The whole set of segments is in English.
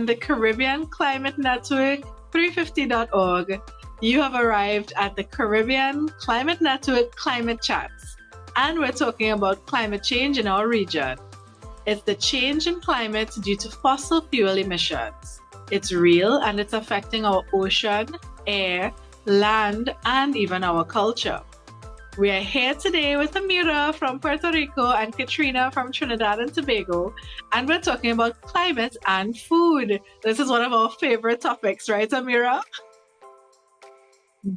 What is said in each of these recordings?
from the Caribbean Climate Network, 350.org. You have arrived at the Caribbean Climate Network Climate Chats, and we're talking about climate change in our region. It's the change in climate due to fossil fuel emissions. It's real and it's affecting our ocean, air, land, and even our culture. We are here today with Amira from Puerto Rico and Katrina from Trinidad and Tobago, and we're talking about climate and food. This is one of our favorite topics, right, Amira?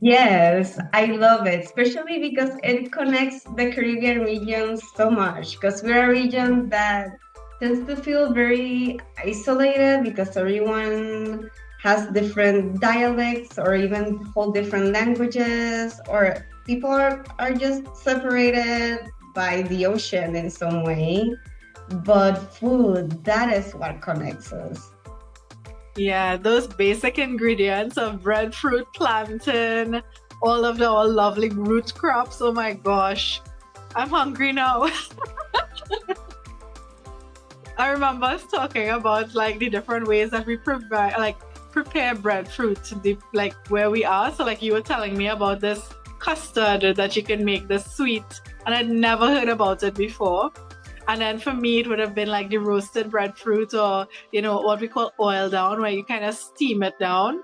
Yes, I love it, especially because it connects the Caribbean region so much. Because we're a region that tends to feel very isolated because everyone has different dialects or even whole different languages, or people are just separated by the ocean in some way. But food, that is what connects us. Yeah, those basic ingredients of breadfruit, plantain, all of our lovely root crops. Oh my gosh, I'm hungry now. I remember us talking about like the different ways that we prepare breadfruit, like where we are. So like you were telling me about this custard that you can make this sweet, and I'd never heard about it before. And then for me, it would have been like the roasted breadfruit, or, you know, what we call oil down, where you kind of steam it down.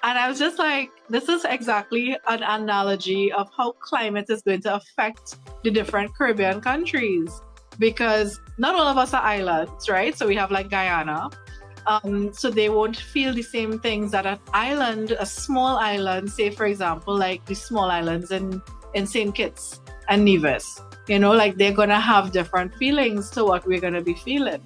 And I was just like, this is exactly an analogy of how climate is going to affect the different Caribbean countries. Because not all of us are islands, right? So we have like Guyana. So they won't feel the same things that an island, a small island, say for example, like the small islands in St. Kitts and Nevis. You know, like they're going to have different feelings to what we're going to be feeling.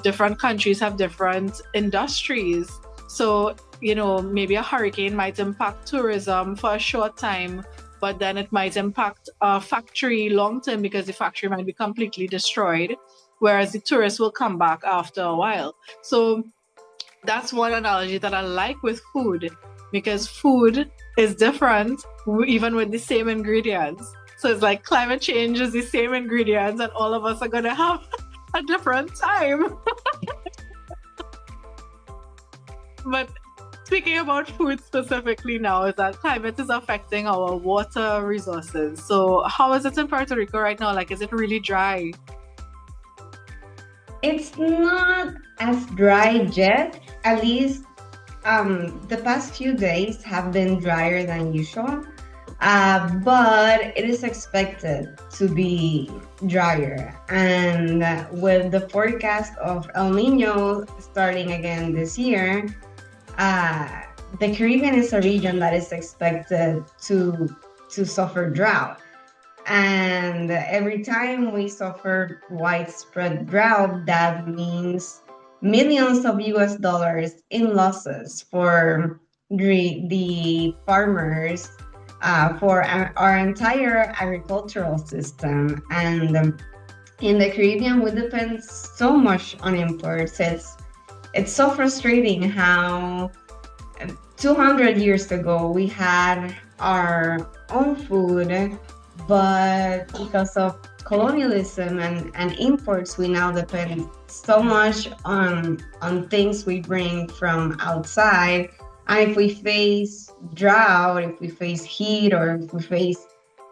Different countries have different industries. So, you know, maybe a hurricane might impact tourism for a short time, but then it might impact a factory long term because the factory might be completely destroyed, whereas the tourists will come back after a while. So that's one analogy that I like with food, because food is different even with the same ingredients. So it's like climate change is the same ingredients and all of us are going to have a different time. But speaking about food specifically now, is that climate is affecting our water resources. So how is it in Puerto Rico right now? Like, is it really dry? It's not as dry yet. At least the past few days have been drier than usual. But it is expected to be drier. And with the forecast of El Nino starting again this year, the Caribbean is a region that is expected to suffer drought. And every time we suffer widespread drought, that means millions of US dollars in losses for the farmers, for our entire agricultural system. And in the Caribbean, we depend so much on imports. It's so frustrating how 200 years ago we had our own food, but because of colonialism and imports, we now depend so much on things we bring from outside. And if we face drought, if we face heat, or if we face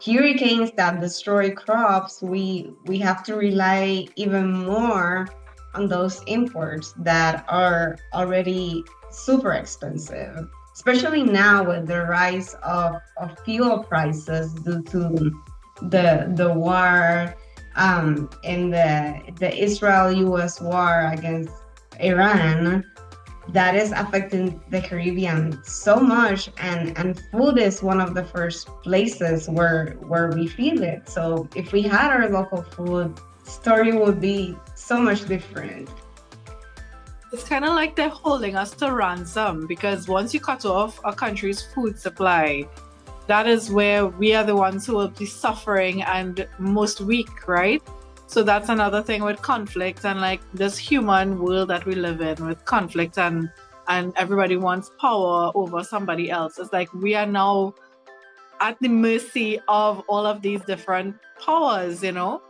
hurricanes that destroy crops, we have to rely even more on those imports that are already super expensive, especially now with the rise of fuel prices due to the war, in the Israel-US war against Iran. That is affecting the Caribbean so much, and food is one of the first places where we feel it. So if we had our local food, story would be so much different. It's kind of like they're holding us to ransom, because once you cut off a country's food supply, that is where we are the ones who will be suffering and most weak, right? So that's another thing with conflict and like this human world that we live in with conflict, and everybody wants power over somebody else. It's like we are now at the mercy of all of these different powers, you know?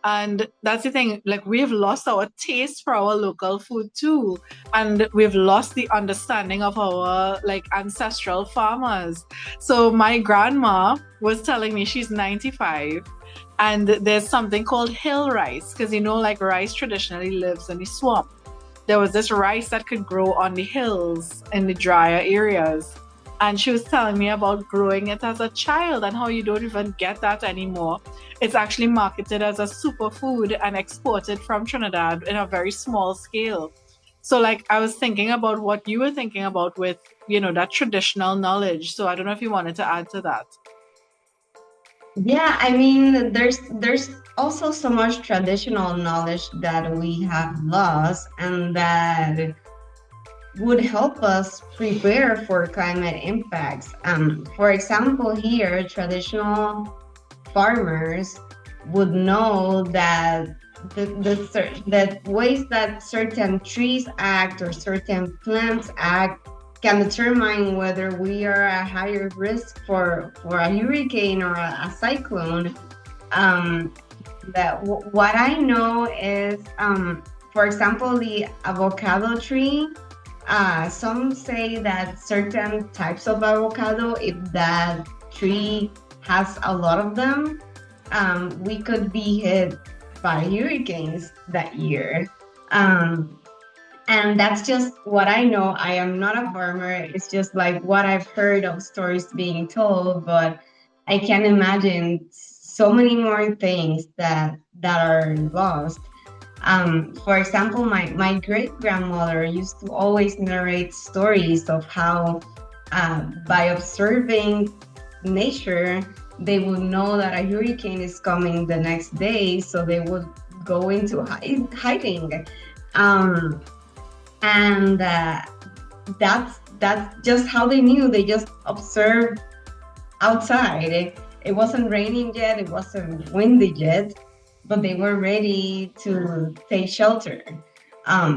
And that's the thing, like we've lost our taste for our local food too. And we've lost the understanding of our like ancestral farmers. So my grandma was telling me she's 95 and there's something called hill rice because like rice traditionally lives in the swamp. There was this rice that could grow on the hills in the drier areas. And she was telling me about growing it as a child and how you don't even get that anymore. It's actually marketed as a superfood and exported from Trinidad in a very small scale. So, like, I was thinking about what you were thinking about with, that traditional knowledge. So, I don't know if you wanted to add to that. Yeah, I mean, there's also so much traditional knowledge that we have lost and that would help us prepare for climate impacts. For example, here, traditional farmers would know that that ways that certain trees act or certain plants act can determine whether we are at higher risk for a hurricane or a cyclone. What I know is, for example, the avocado tree. Some say that certain types of avocado, if that tree has a lot of them, we could be hit by hurricanes that year. And that's just what I know. I am not a farmer. It's just like what I've heard of stories being told, but I can imagine so many more things that are lost. For example, my great grandmother used to always narrate stories of how, by observing nature, they would know that a hurricane is coming the next day, so they would go into hiding. And that's just how they knew. They just observed outside. It wasn't raining yet, it wasn't windy yet, but they were ready to take shelter.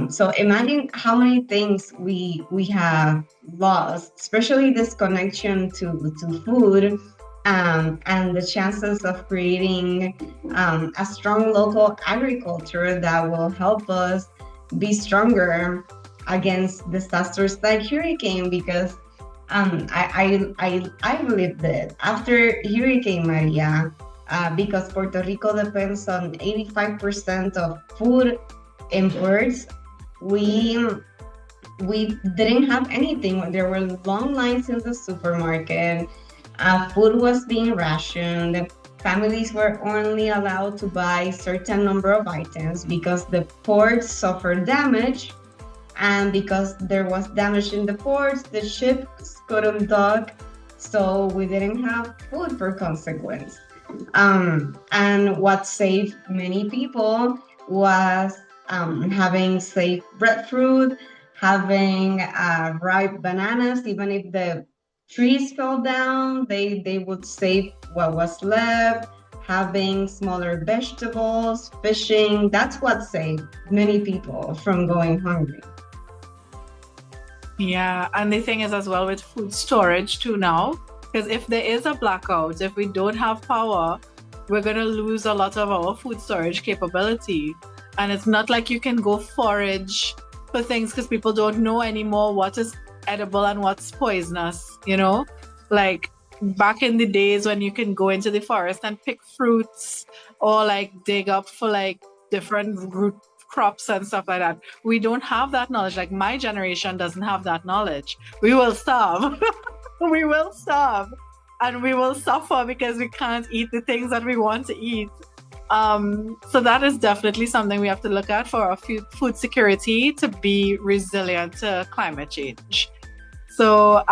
So imagine how many things we have lost, especially this connection to food, and the chances of creating a strong local agriculture that will help us be stronger against disasters like hurricane. Because I believe that after Hurricane Maria, because Puerto Rico depends on 85% of food imports, we didn't have anything. There were long lines in the supermarket. Food was being rationed. Families were only allowed to buy certain number of items because the ports suffered damage, and because there was damage in the ports, the ships couldn't dock, so we didn't have food for consequence. And what saved many people was having safe breadfruit, having ripe bananas. Even if the trees fell down, they would save what was left, having smaller vegetables, fishing. That's what saved many people from going hungry. Yeah, and the thing is as well with food storage too now, because if there is a blackout, if we don't have power, we're going to lose a lot of our food storage capability. And it's not like you can go forage for things because people don't know anymore what is edible and what's poisonous, Like back in the days when you can go into the forest and pick fruits or like dig up for like different root crops and stuff like that. We don't have that knowledge. Like my generation doesn't have that knowledge. We will starve. We will starve. And we will suffer because we can't eat the things that we want to eat. So that is definitely something we have to look at for our food security to be resilient to climate change. So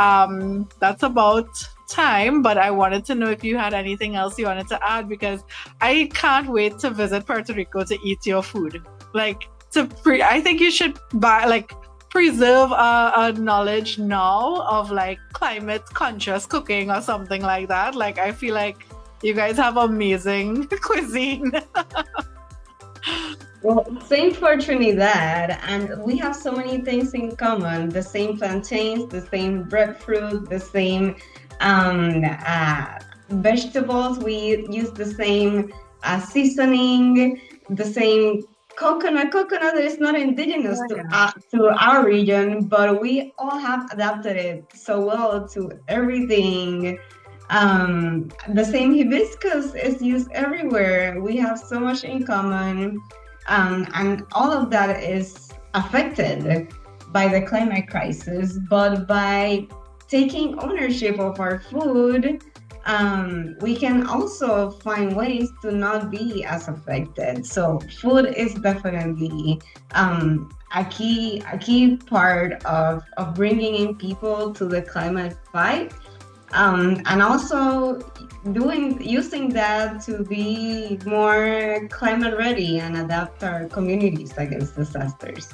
that's about time, but I wanted to know if you had anything else you wanted to add, because I can't wait to visit Puerto Rico to eat your food. I think you should preserve a knowledge now of like climate conscious cooking or something like that. Like I feel like you guys have amazing cuisine. Well, same for Trinidad, and we have so many things in common. The same plantains, the same breadfruit, the same vegetables. We use the same seasoning, the same coconut. Coconut is not indigenous Oh, yeah. to our region, but we all have adapted it so well to everything. The same hibiscus is used everywhere. We have so much in common, and all of that is affected by the climate crisis. But by taking ownership of our food, we can also find ways to not be as affected. So food is definitely a key part of bringing in people to the climate fight, and also using that to be more climate ready and adapt our communities against disasters.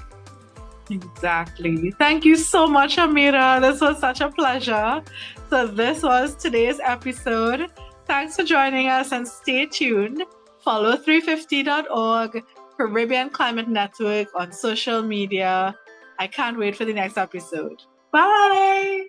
Exactly. Thank you so much, Amira. This was such a pleasure. So, this was today's episode. Thanks for joining us and stay tuned. Follow 350.org, Caribbean Climate Network on social media. I can't wait for the next episode. Bye.